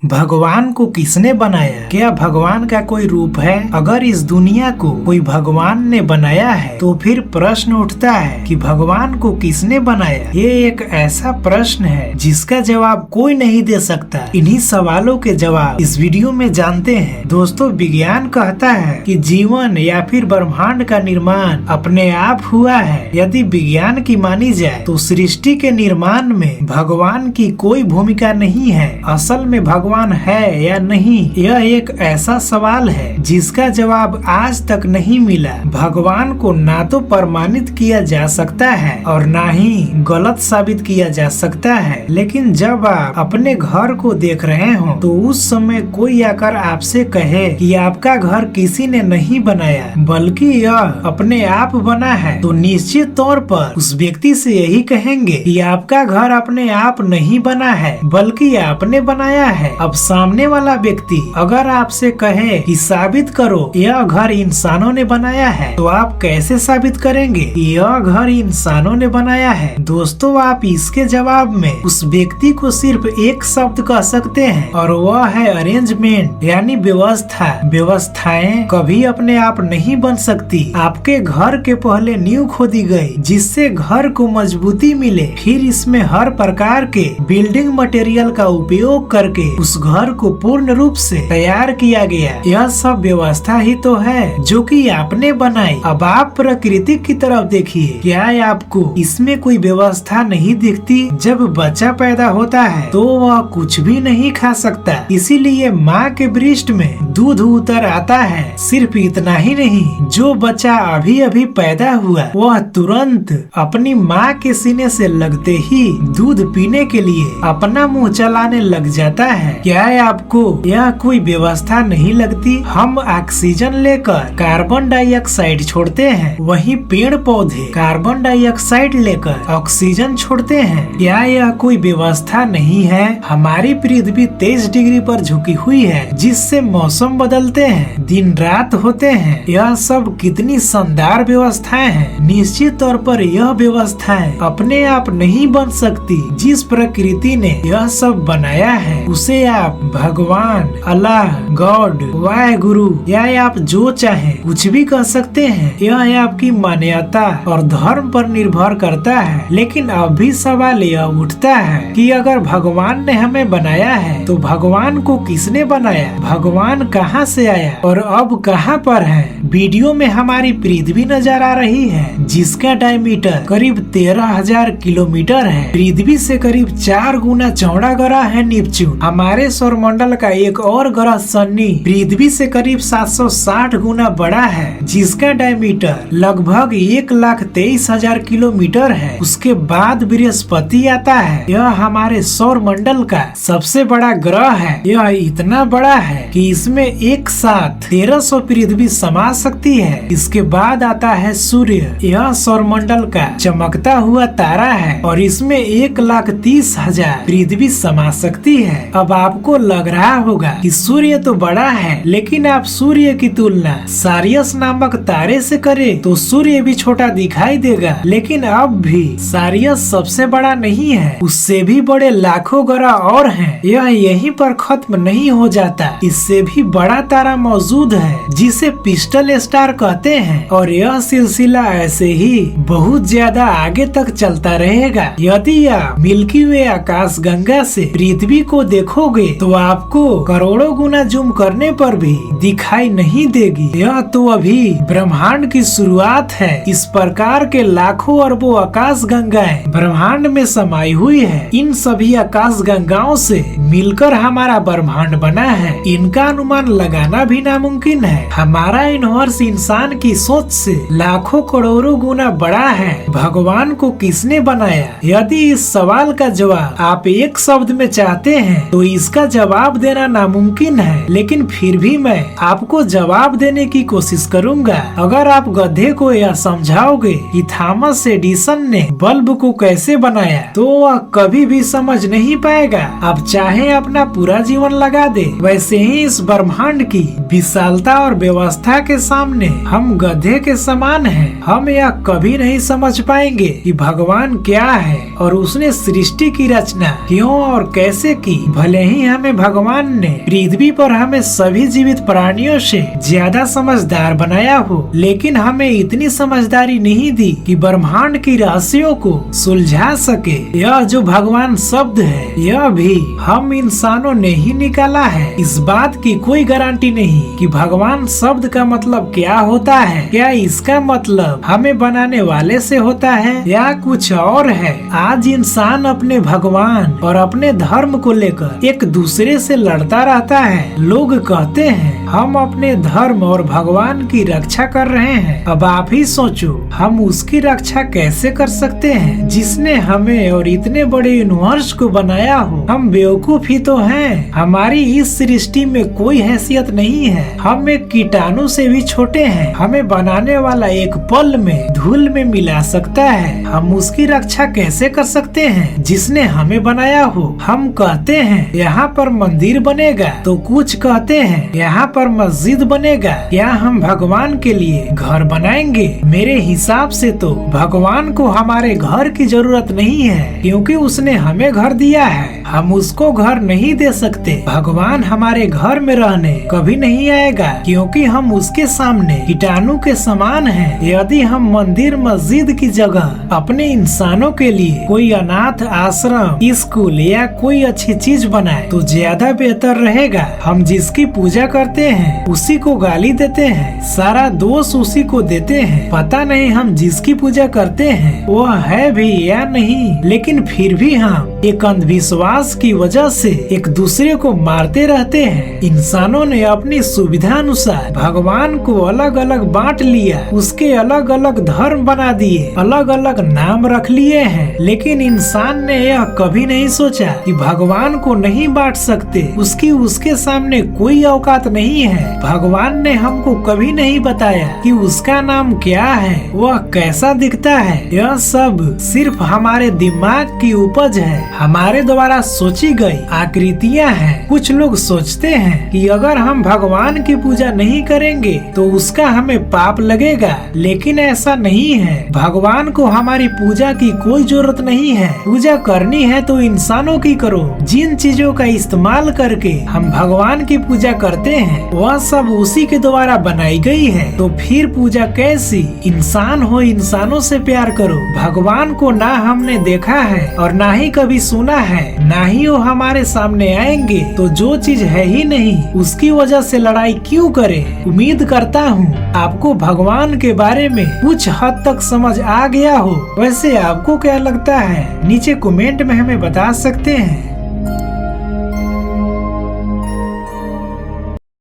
भगवान को किसने बनाया? क्या भगवान का कोई रूप है? अगर इस दुनिया को कोई भगवान ने बनाया है तो फिर प्रश्न उठता है कि भगवान को किसने बनाया। ये एक ऐसा प्रश्न है जिसका जवाब कोई नहीं दे सकता। इन्हीं सवालों के जवाब इस वीडियो में जानते हैं। दोस्तों, विज्ञान कहता है कि जीवन या फिर ब्रह्मांड का निर्माण अपने आप हुआ है। यदि विज्ञान की मानी जाए तो सृष्टि के निर्माण में भगवान की कोई भूमिका नहीं है। असल में भगवान है या नहीं, यह एक ऐसा सवाल है जिसका जवाब आज तक नहीं मिला। भगवान को ना तो प्रमाणित किया जा सकता है और ना ही गलत साबित किया जा सकता है। लेकिन जब आप अपने घर को देख रहे हो तो उस समय कोई आकर आपसे कहे कि आपका घर किसी ने नहीं बनाया बल्कि यह अपने आप बना है, तो निश्चित तौर पर उस व्यक्ति से यही कहेंगे कि आपका घर अपने आप नहीं बना है बल्कि आपने बनाया है। अब सामने वाला व्यक्ति अगर आपसे कहे कि साबित करो यह घर इंसानों ने बनाया है, तो आप कैसे साबित करेंगे कि यह घर इंसानों ने बनाया है? दोस्तों, आप इसके जवाब में उस व्यक्ति को सिर्फ एक शब्द कह सकते हैं और वह है अरेंजमेंट, यानी व्यवस्था। व्यवस्थाएं कभी अपने आप नहीं बन सकती। आपके घर के पहले नींव खोदी गई जिससे घर को मजबूती मिले, फिर इसमें हर प्रकार के बिल्डिंग मटेरियल का उपयोग करके उस घर को पूर्ण रूप से तैयार किया गया। यह सब व्यवस्था ही तो है जो कि आपने बनाई। अब आप प्रकृति की तरफ देखिए, क्या आपको इसमें कोई व्यवस्था नहीं दिखती? जब बच्चा पैदा होता है तो वह कुछ भी नहीं खा सकता, इसीलिए माँ के ब्रेस्ट में दूध उतर आता है। सिर्फ इतना ही नहीं, जो बच्चा अभी अभी पैदा हुआ वह तुरंत अपनी माँ के सीने से लगते ही दूध पीने के लिए अपना मुँह चलाने लग जाता है। क्या आपको यह कोई व्यवस्था नहीं लगती? हम ऑक्सीजन लेकर कार्बन डाइऑक्साइड छोड़ते हैं, वहीं पेड़ पौधे कार्बन डाइऑक्साइड लेकर ऑक्सीजन छोड़ते हैं। क्या यह कोई व्यवस्था नहीं है? हमारी पृथ्वी 23 डिग्री पर झुकी हुई है जिससे मौसम बदलते हैं, दिन रात होते हैं। यह सब कितनी शानदार व्यवस्थाएं हैं। निश्चित तौर पर यह व्यवस्थाएं अपने आप नहीं बन सकती। जिस प्रकृति ने यह सब बनाया है उसे आप भगवान, अल्लाह, गॉड, वाहेगुरु या आप जो चाहे कुछ भी कह सकते हैं। यह आपकी मान्यता और धर्म पर निर्भर करता है। लेकिन अब भी सवाल यह उठता है कि अगर भगवान ने हमें बनाया है तो भगवान को किसने बनाया? भगवान कहाँ से आया और अब कहाँ पर है? वीडियो में हमारी पृथ्वी नजर आ रही है जिसका डायमीटर करीब 13,000 किलोमीटर है। पृथ्वी से करीब 4 गुना चौड़ा ग्रह है नेपच्यून। हमारे सौरमंडल का एक और ग्रह शनि पृथ्वी से करीब 760 गुना बड़ा है जिसका डायमीटर लगभग 1,23,000 किलोमीटर है। उसके बाद बृहस्पति आता है। यह हमारे सौरमंडल का सबसे बड़ा ग्रह है। यह इतना बड़ा है कि इसमें एक साथ 1300 पृथ्वी समा सकती है। इसके बाद आता है सूर्य। यह सौरमंडल का चमकता हुआ तारा है और इसमें 1,30,000 पृथ्वी समा सकती है। अब आपको लग रहा होगा कि सूर्य तो बड़ा है, लेकिन आप सूर्य की तुलना सारियस नामक तारे से करें तो सूर्य भी छोटा दिखाई देगा। लेकिन अब भी सारियस सबसे बड़ा नहीं है, उससे भी बड़े लाखों ग्रह और हैं। यह यहीं पर खत्म नहीं हो जाता। इससे भी बड़ा तारा मौजूद है जिसे पिस्टल स्टार कहते हैं और यह सिलसिला ऐसे ही बहुत ज्यादा आगे तक चलता रहेगा। यदि आप मिल्की वे आकाश गंगा से पृथ्वी को देखोगे तो आपको करोड़ों गुना जूम करने पर भी दिखाई नहीं देगी। यह तो अभी ब्रह्मांड की शुरुआत है। इस प्रकार के लाखों अरबों आकाश गंगाएं ब्रह्मांड में समाई हुई है। इन सभी आकाश गंगाओं से मिलकर हमारा ब्रह्मांड बना है। इनका अनुमान लगाना भी नामुमकिन है। हमारा यूनिवर्स इंसान की सोच से लाखों करोड़ों गुना बड़ा है। भगवान को किसने बनाया? यदि इस सवाल का जवाब आप एक शब्द में चाहते हैं तो इसका जवाब देना नामुमकिन है, लेकिन फिर भी मैं आपको जवाब देने की कोशिश करूंगा। अगर आप गधे को यह समझाओगे कि थॉमस एडिसन ने बल्ब को कैसे बनाया तो वह कभी भी समझ नहीं पाएगा। आप चाहे अपना पूरा जीवन लगा दे, वैसे ही इस ब्रह्मांड की विशालता और व्यवस्था के सामने हम गधे के समान हैं। हम यह कभी नहीं समझ पाएंगे कि भगवान क्या है और उसने सृष्टि की रचना क्यों और कैसे की। भले ही हमें भगवान ने पृथ्वी पर हमें सभी जीवित प्राणियों से ज्यादा समझदार बनाया हो, लेकिन हमें इतनी समझदारी नहीं दी कि ब्रह्मांड की रहस्यों को सुलझा सके। यह जो भगवान शब्द है यह भी हम इंसानों ने ही निकाला है। इस बात की कोई गारंटी नहीं कि भगवान शब्द का मतलब क्या होता है। क्या इसका मतलब हमें बनाने वाले से होता है या कुछ और है? आज इंसान अपने भगवान और अपने धर्म को लेकर एक दूसरे से लड़ता रहता है। लोग कहते हैं हम अपने धर्म और भगवान की रक्षा कर रहे हैं। अब आप ही सोचो, हम उसकी रक्षा कैसे कर सकते हैं जिसने हमें और इतने बड़े यूनिवर्स को बनाया हो? हम बेवकूफ ही तो हैं। हमारी इस सृष्टि में कोई हैसियत नहीं है। हम एक कीटाणु से भी छोटे हैं। हमें बनाने वाला एक पल में धूल में मिला सकता है। हम उसकी रक्षा कैसे कर सकते हैं जिसने हमें बनाया हो? हम कहते हैं यहाँ पर मंदिर बनेगा, तो कुछ कहते हैं यहाँ पर मस्जिद बनेगा। क्या हम भगवान के लिए घर बनाएंगे? मेरे हिसाब से तो भगवान को हमारे घर की जरूरत नहीं है, क्योंकि उसने हमें घर दिया है। हम उसको घर नहीं दे सकते। भगवान हमारे घर में रहने कभी नहीं आएगा, क्योंकि हम उसके सामने कीटाणु के समान हैं। यदि हम मंदिर मस्जिद की जगह अपने इंसानों के लिए कोई अनाथ आश्रम, स्कूल या कोई अच्छी चीज बनाए तो ज्यादा बेहतर रहेगा। हम जिसकी पूजा करते हैं उसी को गाली देते हैं, सारा दोष उसी को देते हैं। पता नहीं हम जिसकी पूजा करते हैं वो है भी या नहीं, लेकिन फिर भी हम एक अंधविश्वास की वजह से एक दूसरे को मारते रहते हैं। इंसानों ने अपनी सुविधा अनुसार भगवान को अलग अलग बांट लिया, उसके अलग अलग धर्म बना दिए, अलग अलग नाम रख लिए हैं। लेकिन इंसान ने यह कभी नहीं सोचा कि भगवान को नहीं बांट सकते, उसके सामने कोई औकात नहीं है। भगवान ने हमको कभी नहीं बताया कि उसका नाम क्या है, वह कैसा दिखता है। यह सब सिर्फ हमारे दिमाग की उपज है, हमारे द्वारा सोची गई आकृतियाँ हैं। कुछ लोग सोचते हैं कि अगर हम भगवान की पूजा नहीं करेंगे तो उसका हमें पाप लगेगा, लेकिन ऐसा नहीं है। भगवान को हमारी पूजा की कोई जरूरत नहीं है। पूजा करनी है तो इंसानों की करो। जिन चीजों का इस्तेमाल करके हम भगवान की पूजा करते हैं वह सब उसी के द्वारा बनाई गई है, तो फिर पूजा कैसी? इंसान हो, इंसानों से प्यार करो। भगवान को ना हमने देखा है और ना ही कभी सुना है, ना ही वो हमारे सामने आएंगे, तो जो चीज है ही नहीं उसकी वजह से लड़ाई क्यों करें? उम्मीद करता हूँ आपको भगवान के बारे में कुछ हद तक समझ आ गया हो। वैसे आपको क्या लगता है नीचे कमेंट में हमें बता सकते हैं।